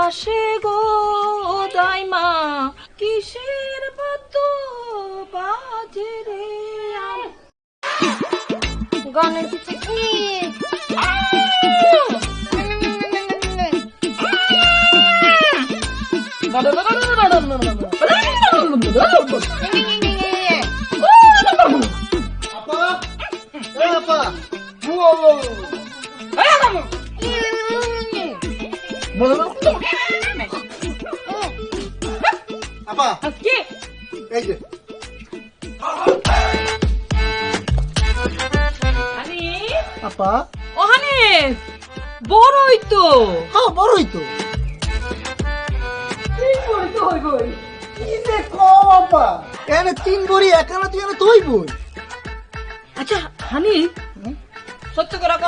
আসে গো দাইমা কিসের বাদ্য বাজে রে গানের পিছে কি আপা কি এই যে আপা ওখানে বড়ই তো হ্যাঁ বড়ই তো কি যে কম আপা এনে 3 বড়ি একানা তুই এনে তুই বই আচ্ছা হানি সত্য করে